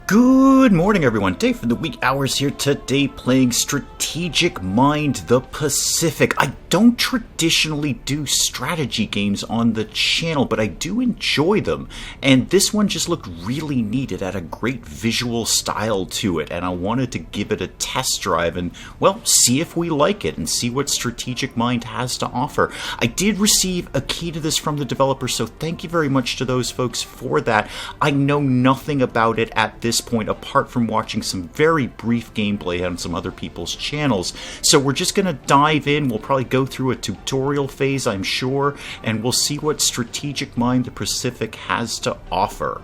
Good morning, everyone. Dave from the Week Hours here today playing Strategic Mind the Pacific. I don't traditionally do strategy games on the channel, but I do enjoy them. And this one just looked really neat. It had a great visual style to it, and I wanted to give it a test drive and, well, see if we like it and see what Strategic Mind has to offer. I did receive a key to this from the developer, so thank you very much to those folks for that. I know nothing about it at this point apart from watching some very brief gameplay on some other people's channels. So we're just going to dive in. We'll probably go through a tutorial phase, I'm sure, and we'll see what Strategic Mind the Pacific has to offer.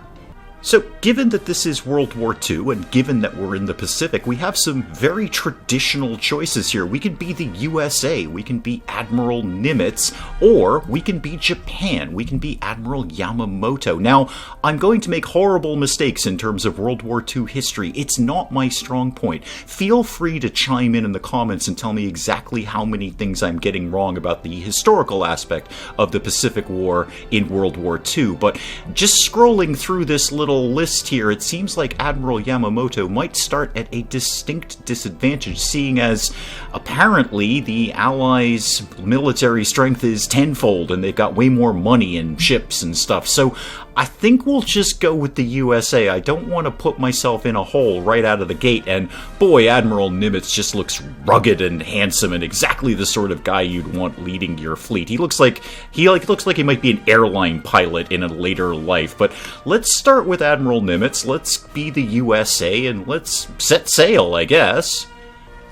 So, given that this is World War II, and given that we're in the Pacific, we have some very traditional choices here. We can be the USA, we can be Admiral Nimitz, or we can be Japan, we can be Admiral Yamamoto. Now, I'm going to make horrible mistakes in terms of World War II history. It's not my strong point. Feel free to chime in the comments and tell me exactly how many things I'm getting wrong about the historical aspect of the Pacific War in World War II. But just scrolling through this little list here, it seems like Admiral Yamamoto might start at a distinct disadvantage, seeing as apparently the Allies' military strength is tenfold and they've got way more money and ships and stuff. So I think we'll just go with the USA. I don't want to put myself in a hole right out of the gate, and boy, Admiral Nimitz just looks rugged and handsome and exactly the sort of guy you'd want leading your fleet. He looks like he might be an airline pilot in a later life. But let's start with Admiral Nimitz. Let's be the USA and let's set sail, I guess.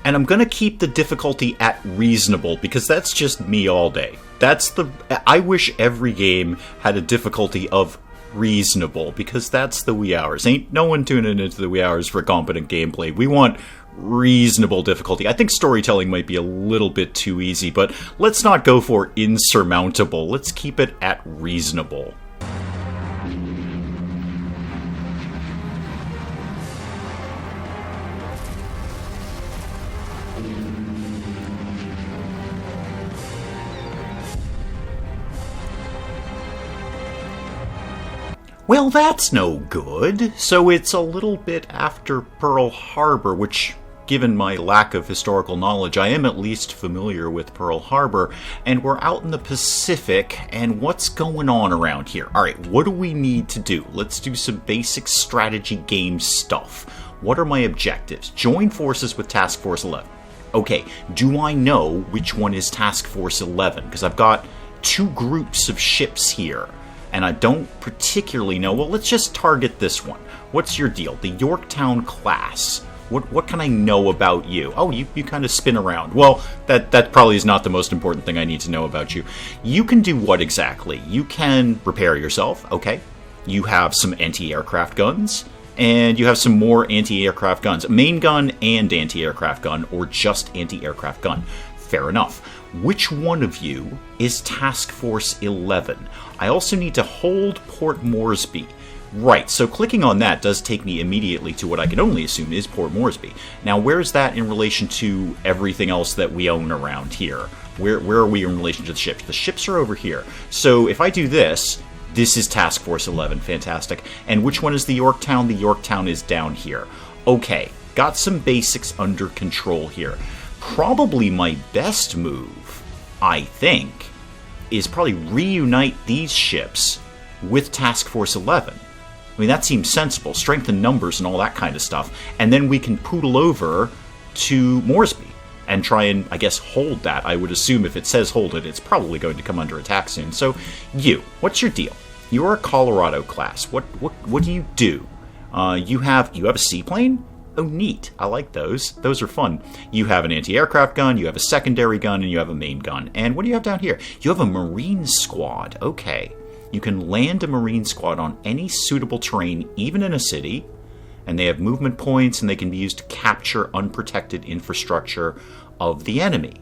And I'm going to keep the difficulty at reasonable because that's just me all day. I wish every game had a difficulty of reasonable, because that's the wee hours. Ain't no one tuning into the wee hours for competent gameplay. We want reasonable difficulty. I think storytelling might be a little bit too easy, but let's not go for insurmountable. Let's keep it at reasonable. Well, that's no good. So it's a little bit after Pearl Harbor, which, given my lack of historical knowledge, I am at least familiar with Pearl Harbor, and we're out in the Pacific, and what's going on around here? Alright, what do we need to do? Let's do some basic strategy game stuff. What are my objectives? Join forces with Task Force 11. Okay, do I know which one is Task Force 11? Because I've got two groups of ships here, and I don't particularly know. Well, let's just target this one. What's your deal? The Yorktown class. What can I know about you? Oh, you kind of spin around. Well, that probably is not the most important thing I need to know about you. You can do what exactly? You can repair yourself, okay. You have some anti-aircraft guns, and you have some more anti-aircraft guns. Main gun and anti-aircraft gun, or just anti-aircraft gun. Fair enough. Which one of you is Task Force 11? I also need to hold Port Moresby. Right, so clicking on that does take me immediately to what I can only assume is Port Moresby. Now, where's that in relation to everything else that we own around here? Where are we in relation to the ships? The ships are over here. So if I do this, this is Task Force 11. Fantastic. And which one is the Yorktown? The Yorktown is down here. Okay, got some basics under control here. Probably my best move, I think, is probably reunite these ships with Task Force 11. I mean, that seems sensible. Strength in numbers and all that kind of stuff. And then we can poodle over to Moresby and try and, I guess, hold that. I would assume if it says hold it, it's probably going to come under attack soon. So, what's your deal? You're a Colorado class. What do you do? You have a seaplane? Oh, neat. I like those. Those are fun. You have an anti-aircraft gun, you have a secondary gun, and you have a main gun. And what do you have down here? You have a Marine squad. Okay. You can land a Marine squad on any suitable terrain, even in a city, and they have movement points, and they can be used to capture unprotected infrastructure of the enemy.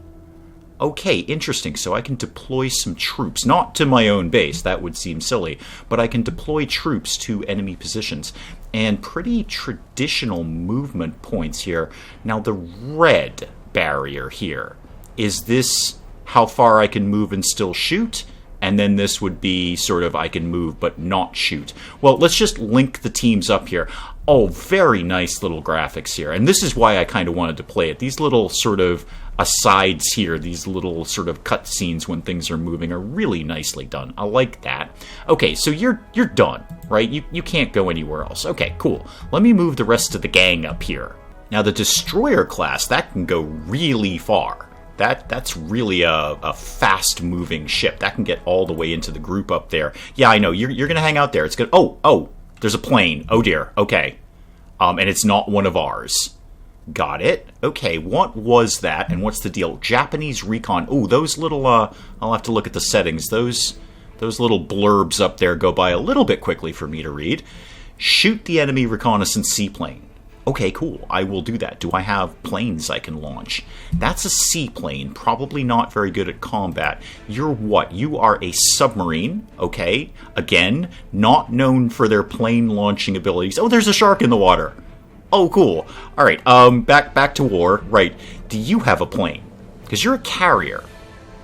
Okay, interesting. So I can deploy some troops, not to my own base, that would seem silly, but I can deploy troops to enemy positions. And pretty traditional movement points here. Now the red barrier here, is this how far I can move and still shoot? And then this would be sort of I can move but not shoot. Well, let's just link the teams up here. Oh, very nice little graphics here. And this is why I kind of wanted to play it. These little sort of asides here, these little sort of cutscenes when things are moving are really nicely done. I like that. Okay, so you're done, right? You can't go anywhere else. Okay, cool. Let me move the rest of the gang up here. Now, the Destroyer class, that can go really far. That's really a fast-moving ship. That can get all the way into the group up there. Yeah, I know. You're going to hang out there. It's good. Oh, there's a plane. Oh, dear. Okay. And it's not one of ours. Got it. Okay, what was that, and what's the deal? Japanese recon. Oh, those little, I'll have to look at the settings. Those little blurbs up there go by a little bit quickly for me to read. Shoot the enemy reconnaissance seaplane. Okay, cool. I will do that. Do I have planes I can launch? That's a seaplane. Probably not very good at combat. You're what? You are a submarine. Okay. Again, not known for their plane launching abilities. Oh, there's a shark in the water. Oh, cool. All right. Back to war. Right. Do you have a plane? Because you're a carrier.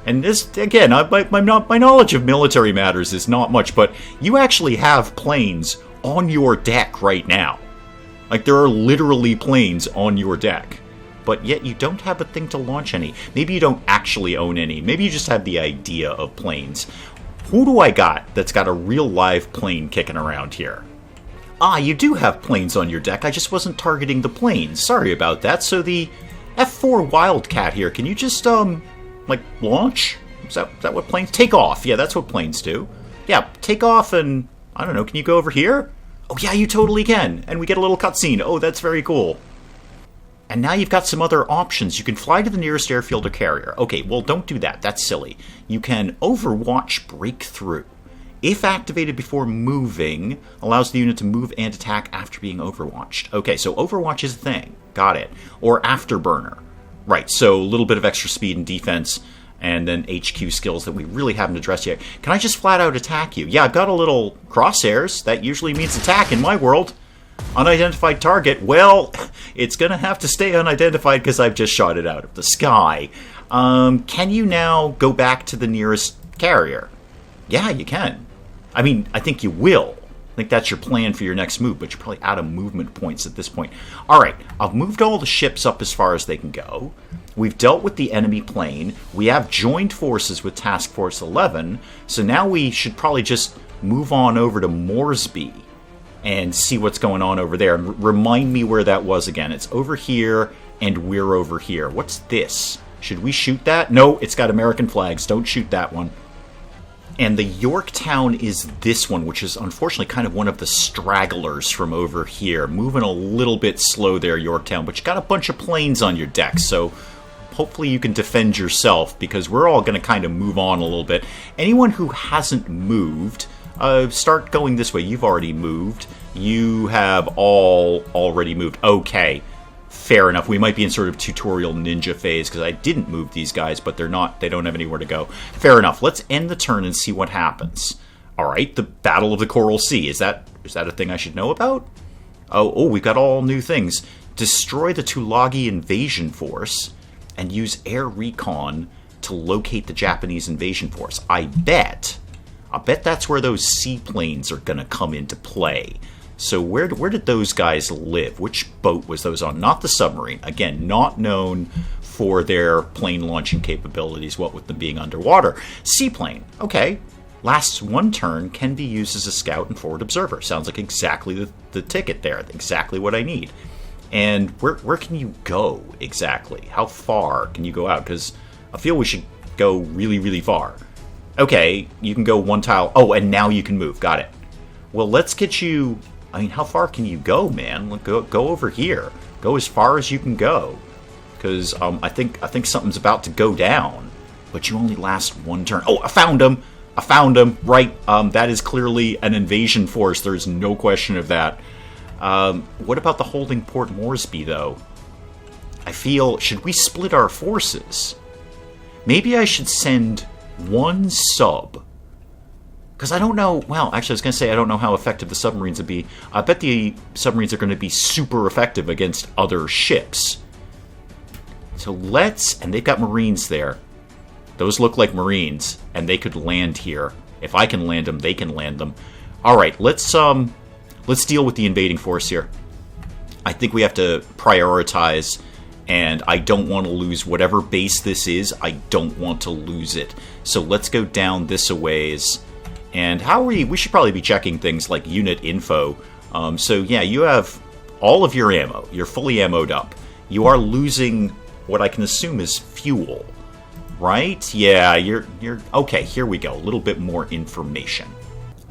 And this, again, my knowledge of military matters is not much, but you actually have planes on your deck right now. Like, there are literally planes on your deck. But yet you don't have a thing to launch any. Maybe you don't actually own any. Maybe you just have the idea of planes. Who do I got that's got a real live plane kicking around here? Ah, you do have planes on your deck. I just wasn't targeting the planes. Sorry about that. So the F4 Wildcat here, can you just, like, launch? Is that what planes... Take off. Yeah, that's what planes do. Yeah, take off and... I don't know, can you go over here? Oh, yeah, you totally can. And we get a little cutscene. Oh, that's very cool. And now you've got some other options. You can fly to the nearest airfield or carrier. Okay, well, don't do that. That's silly. You can Overwatch Breakthrough. If activated before moving, allows the unit to move and attack after being overwatched. Okay, so Overwatch is a thing. Got it. Or Afterburner. Right, so a little bit of extra speed and defense, and then HQ skills that we really haven't addressed yet. Can I just flat out attack you? Yeah, I've got a little crosshairs. That usually means attack in my world. Unidentified target. Well, it's going to have to stay unidentified because I've just shot it out of the sky. Can you now go back to the nearest carrier? Yeah, you can. I mean, I think you will. I think that's your plan for your next move, but you're probably out of movement points at this point. All right, I've moved all the ships up as far as they can go. We've dealt with the enemy plane. We have joined forces with Task Force 11, so now we should probably just move on over to Moresby and see what's going on over there. And remind me where that was again. It's over here, and we're over here. What's this? Should we shoot that? No, it's got American flags. Don't shoot that one. And the Yorktown is this one, which is unfortunately kind of one of the stragglers from over here. Moving a little bit slow there, Yorktown, but you got a bunch of planes on your deck, so hopefully you can defend yourself, because we're all going to kind of move on a little bit. Anyone who hasn't moved, start going this way. You've already moved. You have all already moved. Okay. Fair enough. We might be in sort of tutorial ninja phase because I didn't move these guys, but they don't have anywhere to go. Fair enough. Let's end the turn and see what happens. All right, the Battle of the Coral Sea. Is that a thing I should know about? Oh, we've got all new things. Destroy the Tulagi invasion force and use air recon to locate the Japanese invasion force. I bet that's where those seaplanes are going to come into play. So where did those guys live? Which boat was those on? Not the submarine. Again, not known for their plane launching capabilities, what with them being underwater. Seaplane. Okay. Lasts one turn, can be used as a scout and forward observer. Sounds like exactly the ticket there. Exactly what I need. And where can you go exactly? How far can you go out? Because I feel we should go really, really far. Okay, you can go one tile. Oh, and now you can move. Got it. Well, let's get you... I mean, how far can you go, man? Go over here. Go as far as you can go. Because I think something's about to go down. But you only last one turn. Oh, I found him! I found him! Right, that is clearly an invasion force. There's no question of that. What about the holding Port Moresby, though? I feel... Should we split our forces? Maybe I should send one sub. Because I don't know... Well, actually, I was going to say I don't know how effective the submarines would be. I bet the submarines are going to be super effective against other ships. So let's... And they've got Marines there. Those look like Marines, and they could land here. If I can land them, they can land them. All right, let's deal with the invading force here. I think we have to prioritize, and I don't want to lose whatever base this is. I don't want to lose it. So let's go down this a ways. And how are we should probably be checking things like unit info. So yeah, you have all of your ammo. You're fully ammoed up. You are losing what I can assume is fuel, right? Yeah, you're okay. Here we go. A little bit more information.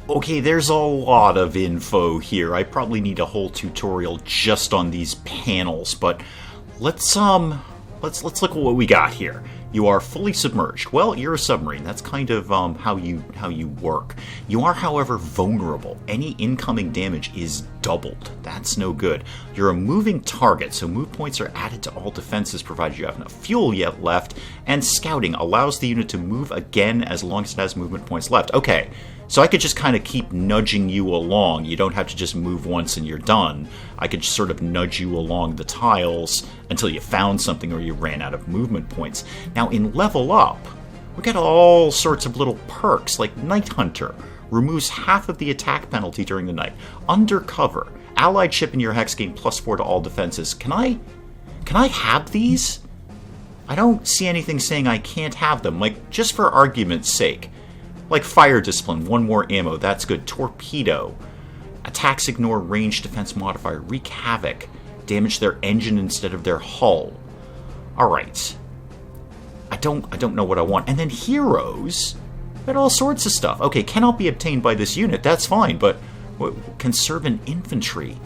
Okay, there's a lot of info here. I probably need a whole tutorial just on these panels, but let's look at what we got here. You are fully submerged. Well, you're a submarine. That's kind of how you work. You are, however, vulnerable. Any incoming damage is doubled. That's no good. You're a moving target, so move points are added to all defenses provided you have enough fuel yet left. And scouting allows the unit to move again as long as it has movement points left. Okay, so I could just kind of keep nudging you along. You don't have to just move once and you're done. I could just sort of nudge you along the tiles until you found something or you ran out of movement points. Now in Level Up, we got all sorts of little perks, like Night Hunter. Removes half of the attack penalty during the night. Undercover. Allied ship in your hex gain +4 to all defenses. Can I have these? I don't see anything saying I can't have them, like, just for argument's sake. Like Fire Discipline, 1 more ammo, that's good. Torpedo. Attacks ignore range defense modifier. Wreak havoc. Damage their engine instead of their hull. Alright. I don't know what I want. And then Heroes. Got all sorts of stuff. Okay, cannot be obtained by this unit, that's fine, but Conservant Infantry.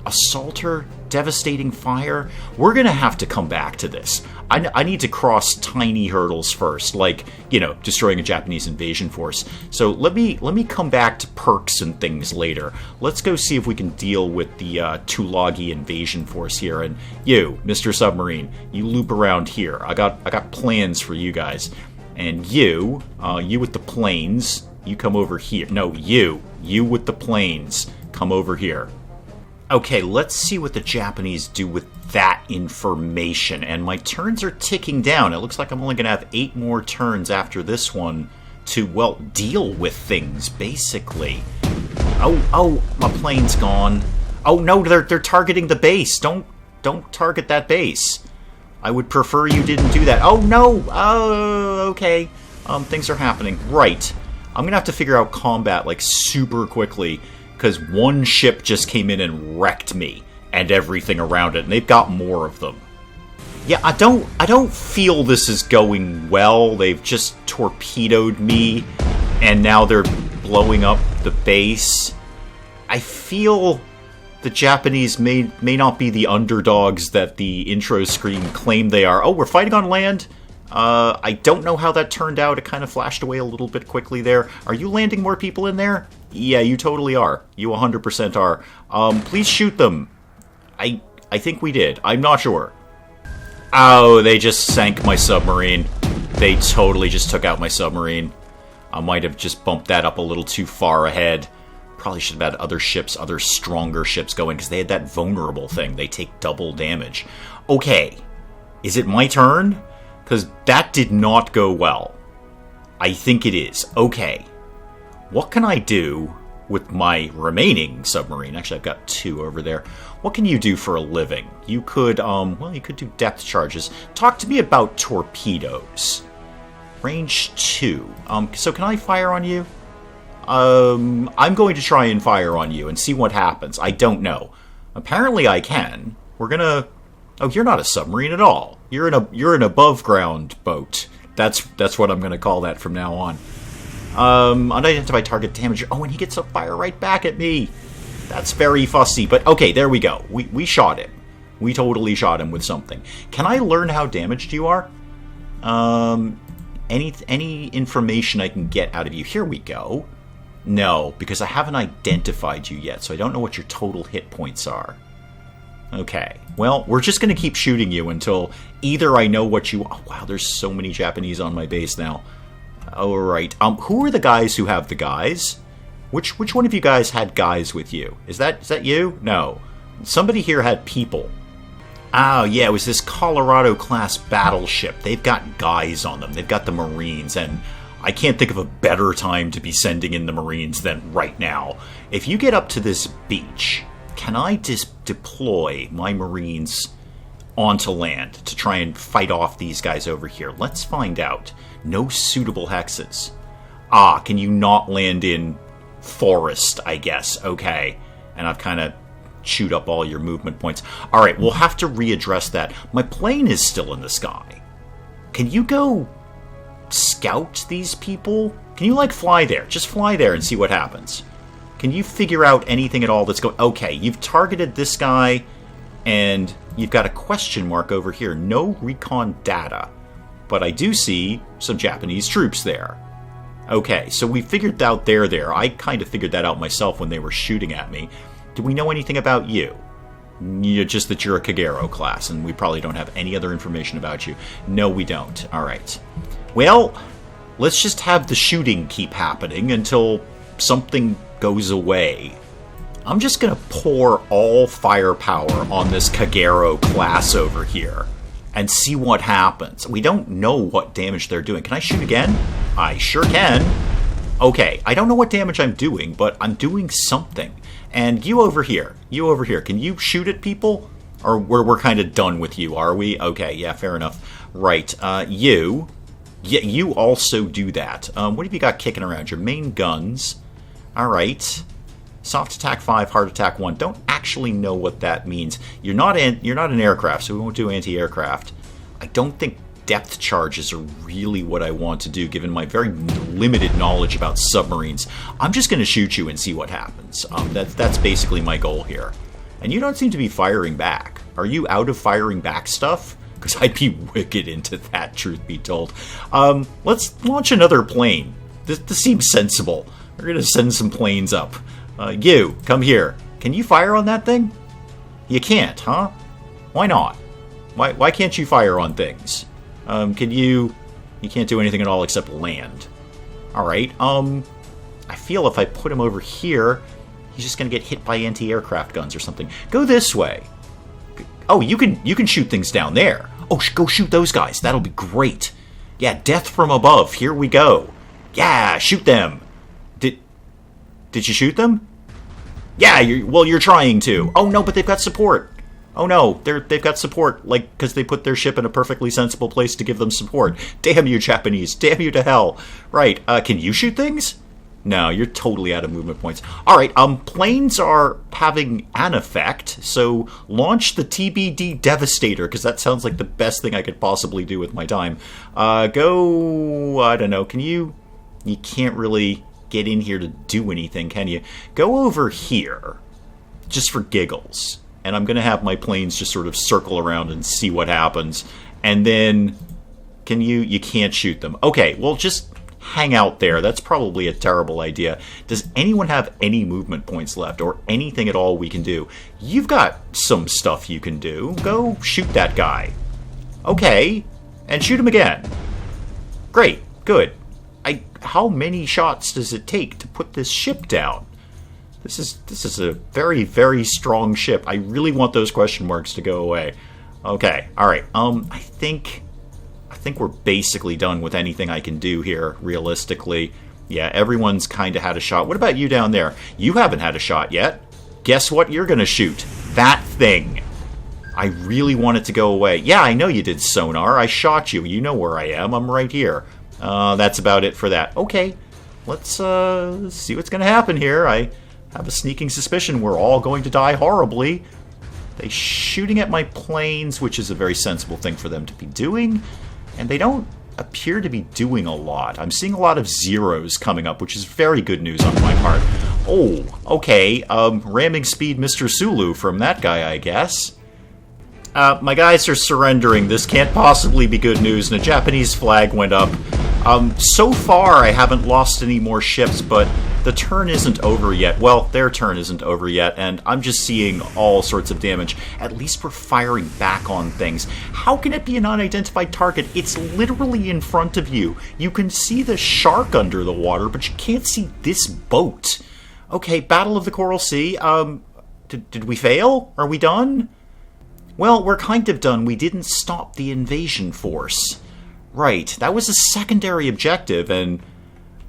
Assaulter, Devastating Fire. We're gonna have to come back to this. I need to cross tiny hurdles first, like, you know, destroying a Japanese invasion force. So let me come back to perks and things later. Let's go see if we can deal with the Tulagi invasion force here. And you, Mr. Submarine, you loop around here. I got plans for you guys. And you with the planes, you come over here. No, you with the planes, come over here. Okay, let's see what the Japanese do with that information. And my turns are ticking down. It looks like I'm only going to have 8 more turns after this one to, well, deal with things, basically. Oh, my plane's gone. Oh, no, they're targeting the base. Don't target that base. I would prefer you didn't do that. Oh, no! Oh, okay. Things are happening. Right. I'm going to have to figure out combat, like, super quickly, because one ship just came in and wrecked me and everything around it, and they've got more of them. Yeah, I don't feel this is going well. They've just torpedoed me, and now they're blowing up the base. I feel the Japanese may not be the underdogs that the intro screen claimed they are. Oh, we're fighting on land? I don't know how that turned out. It kind of flashed away a little bit quickly there. Are you landing more people in there? Yeah, you totally are. You 100% are. Please shoot them. I think we did. I'm not sure. Oh, they just sank my submarine. They totally just took out my submarine. I might have just bumped that up a little too far ahead. Probably should have had other ships, other stronger ships going, because they had that vulnerable thing. They take double damage. Okay. Is it my turn? Because that did not go well. I think it is. Okay. What can I do with my remaining submarine? Actually, I've got 2 over there. What can you do for a living? You could, well, you could do depth charges. Talk to me about torpedoes. Range 2. So can I fire on you? I'm going to try and fire on you and see what happens. I don't know. Apparently I can. We're gonna... Oh, you're not a submarine at all. You're an above ground boat. That's what I'm gonna call that from now on. Unidentified target damage. Oh, and he gets a fire right back at me. That's very fussy, but okay, there we go. We shot him. We totally shot him with something. Can I learn how damaged you are? Any information I can get out of you? Here we go. No, because I haven't identified you yet, so I don't know what your total hit points are. Okay, well, we're just going to keep shooting you until either I know what you... Oh, wow, there's so many Japanese on my base now. All right, who are the guys who have the guys? Which one of you guys had guys with you? Is that you? No. Somebody here had people. Oh, yeah, it was this Colorado-class battleship. They've got guys on them. They've got the Marines, and I can't think of a better time to be sending in the Marines than right now. If you get up to this beach, can I deploy my Marines onto land to try and fight off these guys over here? Let's find out. No suitable hexes. Ah, can you not land in forest, I guess. Okay. And I've kind of chewed up all your movement points. Alright, we'll have to readdress that. My plane is still in the sky. Can you go scout these people? Can you, like, fly there? Just fly there and see what happens. Can you figure out anything at all that's going... Okay, you've targeted this guy, and you've got a question mark over here. No recon data. But I do see some Japanese troops there. Okay, so we figured out they're there. I kind of figured that out myself when they were shooting at me. Do we know anything about you? Just that you're a Kagero class, and we probably don't have any other information about you. No, we don't. Alright. Well, let's just have the shooting keep happening until something goes away. I'm just going to pour all firepower on this Kagero class over here and see what happens. We don't know what damage they're doing. Can I shoot again? I sure can. Okay, I don't know what damage I'm doing, but I'm doing something. And you over here, can you shoot at people? Or we're kind of done with you, are we? Okay, yeah, fair enough. Right, you also do that. What have you got kicking around? Your main guns. Alright. Soft attack 5, hard attack 1. Don't actually know what that means. You're not an aircraft, so we won't do anti-aircraft. I don't think depth charges are really what I want to do, given my very limited knowledge about submarines. I'm just going to shoot you and see what happens. That's basically my goal here. And you don't seem to be firing back. Are you out of firing back stuff? Because I'd be wicked into that, truth be told. Let's launch another plane. This seems sensible. We're going to send some planes up. You, come here. Can you fire on that thing? You can't, huh? Why not? Why can't you fire on things? You can't do anything at all except land. Alright, I feel if I put him over here, he's just gonna get hit by anti-aircraft guns or something. Go this way. Oh, you can shoot things down there. Oh, go shoot those guys. That'll be great. Yeah, death from above. Here we go. Yeah, shoot them. Did you shoot them? Yeah, you're trying to. Oh no, but they've got support. Oh no, they've got support, like, because they put their ship in a perfectly sensible place to give them support. Damn you, Japanese. Damn you to hell. Right, can you shoot things? No, you're totally out of movement points. Alright, planes are having an effect, so launch the TBD Devastator, because that sounds like the best thing I could possibly do with my time. Go, I don't know, you can't really get in here to do anything, can you? Go over here, just for giggles. And I'm going to have my planes just sort of circle around and see what happens. And then, you can't shoot them. Okay, well, just hang out there. That's probably a terrible idea. Does anyone have any movement points left or anything at all we can do? You've got some stuff you can do. Go shoot that guy. Okay, and shoot him again. Great, good. How many shots does it take to put this ship down? This is a very, very strong ship. I really want those question marks to go away. Okay, alright. I think we're basically done with anything I can do here, realistically. Yeah, everyone's kind of had a shot. What about you down there? You haven't had a shot yet. Guess what you're going to shoot? That thing. I really want it to go away. Yeah, I know you did sonar. I shot you. You know where I am. I'm right here. That's about it for that. Okay, let's see what's going to happen here. I have a sneaking suspicion we're all going to die horribly. They're shooting at my planes, which is a very sensible thing for them to be doing, and they don't appear to be doing a lot. I'm seeing a lot of zeros coming up, which is very good news on my part. Oh, okay, ramming speed Mr. Sulu from that guy, I guess. My guys are surrendering. This can't possibly be good news, and a Japanese flag went up. So far, I haven't lost any more ships, but the turn isn't over yet. Well, their turn isn't over yet, and I'm just seeing all sorts of damage. At least we're firing back on things. How can it be an unidentified target? It's literally in front of you. You can see the shark under the water, but you can't see this boat. Okay, Battle of the Coral Sea. Did we fail? Are we done? Well, we're kind of done. We didn't stop the invasion force. Right, that was a secondary objective, and,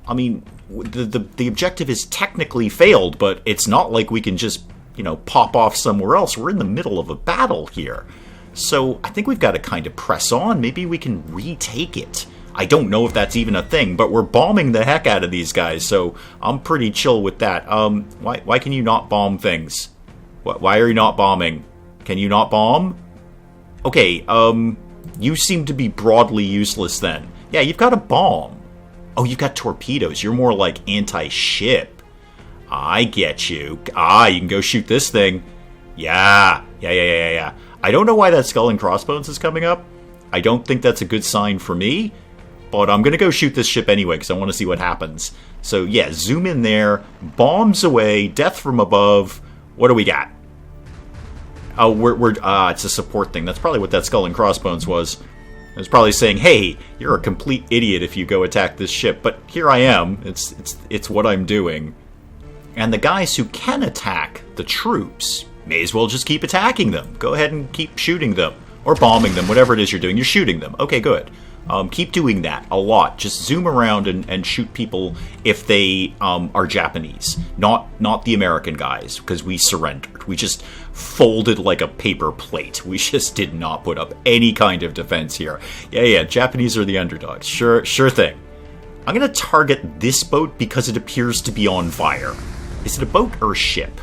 I mean, the objective is technically failed, but it's not like we can just, pop off somewhere else. We're in the middle of a battle here. So I think we've got to kind of press on. Maybe we can retake it. I don't know if that's even a thing, but we're bombing the heck out of these guys, so I'm pretty chill with that. Why can you not bomb things? Why are you not bombing? Can you not bomb? Okay, you seem to be broadly useless then. Yeah, you've got a bomb. Oh, you've got torpedoes. You're more like anti-ship. I get you. You can go shoot this thing. Yeah. I don't know why that skull and crossbones is coming up. I don't think that's a good sign for me. But I'm going to go shoot this ship anyway because I want to see what happens. So, yeah, zoom in there. Bombs away. Death from above. What do we got? Oh, it's a support thing. That's probably what that skull and crossbones was. It was probably saying, hey, you're a complete idiot if you go attack this ship. But here I am. It's what I'm doing. And the guys who can attack the troops may as well just keep attacking them. Go ahead and keep shooting them. Or bombing them. Whatever it is you're doing. You're shooting them. Okay, good. Keep doing that a lot. Just zoom around and shoot people if they are Japanese. Not the American guys, because we surrendered. We just folded like a paper plate. We just did not put up any kind of defense here. Yeah, Japanese are the underdogs. Sure thing. I'm going to target this boat because it appears to be on fire. Is it a boat or a ship?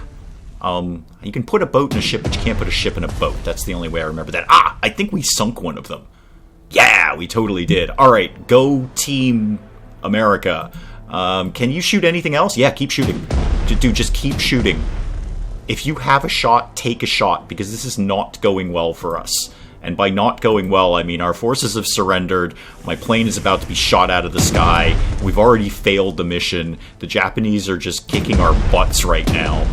You can put a boat in a ship, but you can't put a ship in a boat. That's the only way I remember that. I think we sunk one of them. Yeah, we totally did. All right, go Team America. Can you shoot anything else? Yeah, keep shooting. Dude, just keep shooting. If you have a shot, take a shot, because this is not going well for us. And by not going well, I mean our forces have surrendered. My plane is about to be shot out of the sky. We've already failed the mission. The Japanese are just kicking our butts right now.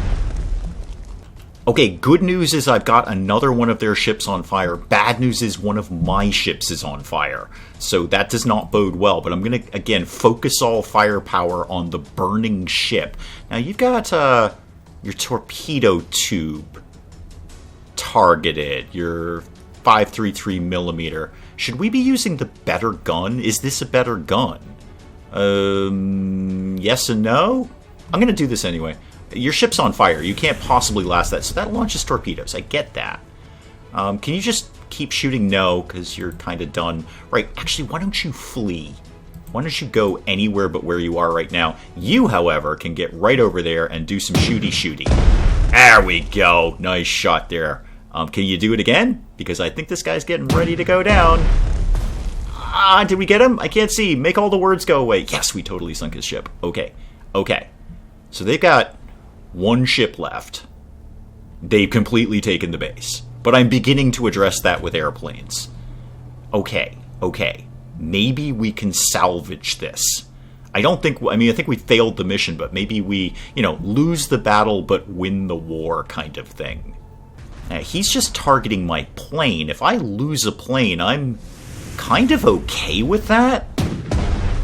Okay, good news is I've got another one of their ships on fire. Bad news is one of my ships is on fire. So that does not bode well, but I'm going to, again, focus all firepower on the burning ship. Now, you've got your torpedo tube targeted, your 533 millimeter. Should we be using the better gun? Is this a better gun? Yes and no? I'm going to do this anyway. Your ship's on fire. You can't possibly last that. So that launches torpedoes. I get that. Can you just keep shooting? No, because you're kind of done. Right, actually, why don't you flee? Why don't you go anywhere but where you are right now? You, however, can get right over there and do some shooty-shooty. There we go. Nice shot there. Can you do it again? Because I think this guy's getting ready to go down. Did we get him? I can't see. Make all the words go away. Yes, we totally sunk his ship. Okay. So they've got one ship left. They've completely taken the base. But I'm beginning to address that with airplanes. Okay. Maybe we can salvage this. I think we failed the mission, but maybe we, lose the battle but win the war kind of thing. Now, he's just targeting my plane. If I lose a plane, I'm kind of okay with that.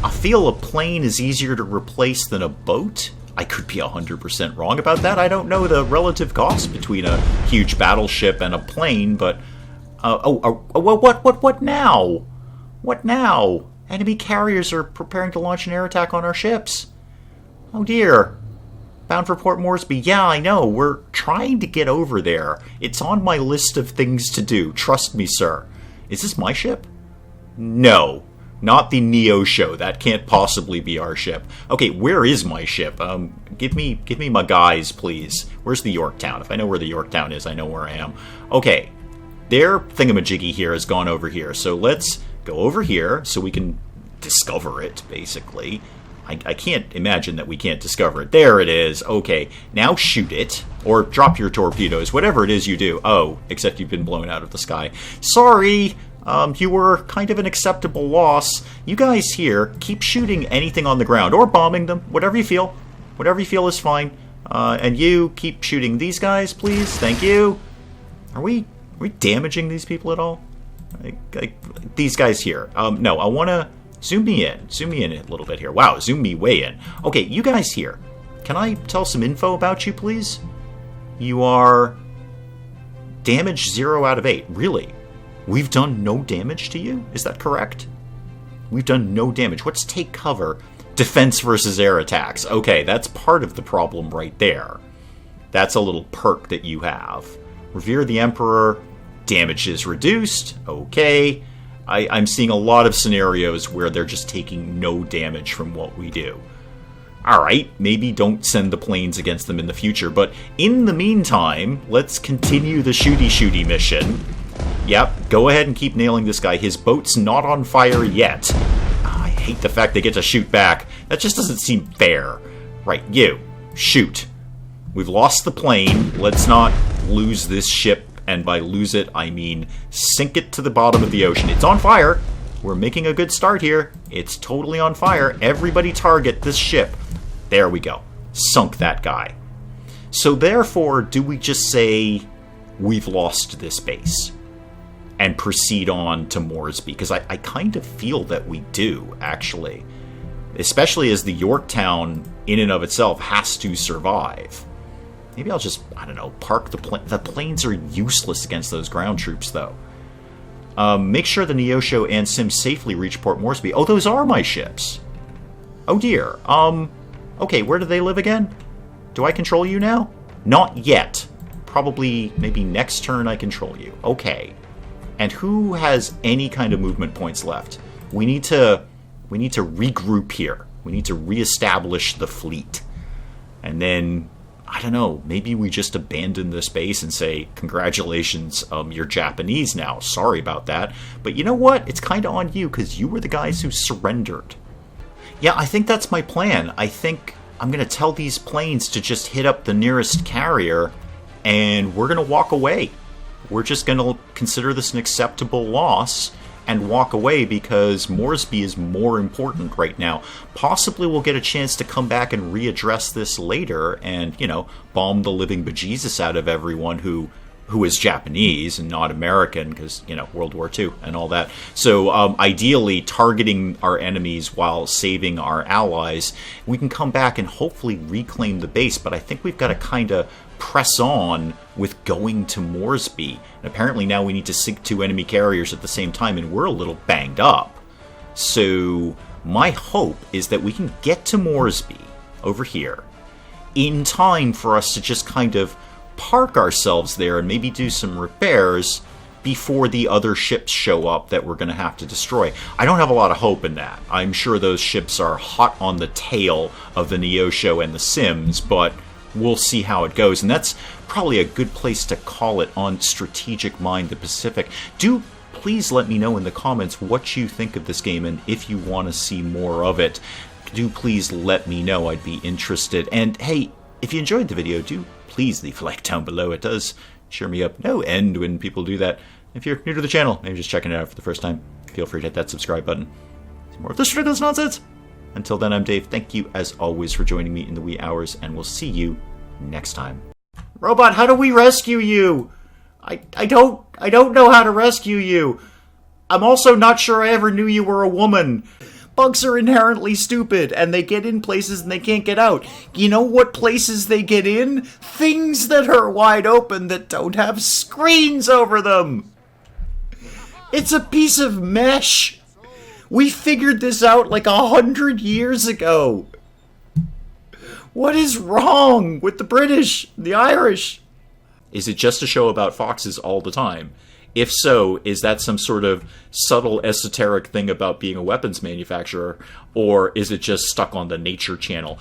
I feel a plane is easier to replace than a boat. I could be 100% wrong about that. I don't know the relative cost between a huge battleship and a plane, but... What now? What now? Enemy carriers are preparing to launch an air attack on our ships. Oh dear. Bound for Port Moresby. Yeah, I know. We're trying to get over there. It's on my list of things to do. Trust me, sir. Is this my ship? No. Not the Neo show. That can't possibly be our ship. Okay, where is my ship? Give me my guys, please. Where's the Yorktown? If I know where the Yorktown is, I know where I am. Okay, their thingamajiggy here has gone over here. So let's go over here so we can discover it, basically. I can't imagine that we can't discover it. There it is. Okay, now shoot it. Or drop your torpedoes. Whatever it is you do. Oh, except you've been blown out of the sky. Sorry! You were kind of an acceptable loss. You guys here, keep shooting anything on the ground, or bombing them, whatever you feel. Whatever you feel is fine. And you, keep shooting these guys, please. Thank you. Are we damaging these people at all? These guys here. No, I want to zoom me in. Zoom me in a little bit here. Wow, zoom me way in. Okay, you guys here. Can I tell some info about you, please? You are damage 0 out of 8. Really? We've done no damage to you? Is that correct? We've done no damage. What's take cover? Defense versus air attacks. Okay, that's part of the problem right there. That's a little perk that you have. Revere the Emperor. Damage is reduced. Okay. I'm seeing a lot of scenarios where they're just taking no damage from what we do. Alright, maybe don't send the planes against them in the future, but in the meantime, let's continue the shooty mission. Yep, go ahead and keep nailing this guy. His boat's not on fire yet. I hate the fact they get to shoot back. That just doesn't seem fair. Right, you. Shoot. We've lost the plane. Let's not lose this ship, and by lose it, I mean sink it to the bottom of the ocean. It's on fire. We're making a good start here. It's totally on fire. Everybody target this ship. There we go. Sunk that guy. So therefore, do we just say we've lost this base and proceed on to Moresby? Because I kind of feel that we do, actually. Especially as the Yorktown, in and of itself, has to survive. Maybe I'll just, I don't know, park the plane. The planes are useless against those ground troops, though. Make sure the Neosho and Sim safely reach Port Moresby. Oh, those are my ships. Oh, dear. Okay, where do they live again? Do I control you now? Not yet. Probably, maybe next turn I control you. Okay. And who has any kind of movement points left? We need to regroup here. We need to reestablish the fleet. And then, I don't know, maybe we just abandon this base and say, congratulations, you're Japanese now. Sorry about that. But you know what? It's kind of on you, because you were the guys who surrendered. Yeah, I think that's my plan. I think I'm going to tell these planes to just hit up the nearest carrier, and we're going to walk away. We're just going to consider this an acceptable loss and walk away, because Moresby is more important right now. Possibly we'll get a chance to come back and readdress this later and, you know, bomb the living bejesus out of everyone who is Japanese and not American, because, you know, World War II and all that. So ideally targeting our enemies while saving our allies, we can come back and hopefully reclaim the base. But I think we've got to kind of press on with going to Moresby. And apparently now we need to sink 2 enemy carriers at the same time, and we're a little banged up. So my hope is that we can get to Moresby over here in time for us to just kind of park ourselves there and maybe do some repairs before the other ships show up that we're going to have to destroy. I don't have a lot of hope in that. I'm sure those ships are hot on the tail of the Neosho and the Sims, but we'll see how it goes. And that's probably a good place to call it on Strategic Mind the Pacific. Do please let me know in the comments what you think of this game, and if you want to see more of it, do please let me know. I'd be interested. And hey, if you enjoyed the video, do please leave a like down below. It does cheer me up no end when people do that. If you're new to the channel, maybe just checking it out for the first time, feel free to hit that subscribe button. See more of this ridiculous nonsense. Until then, I'm Dave. Thank you, as always, for joining me in the wee hours, and we'll see you next time. Robot, how do we rescue you? I don't know how to rescue you. I'm also not sure I ever knew you were a woman. Bugs are inherently stupid, and they get in places and they can't get out. You know what places they get in? Things that are wide open that don't have screens over them. It's a piece of mesh. We figured this out like 100 years ago. What is wrong with the British, the Irish? Is it just a show about foxes all the time? If so, is that some sort of subtle esoteric thing about being a weapons manufacturer, or is it just stuck on the Nature Channel?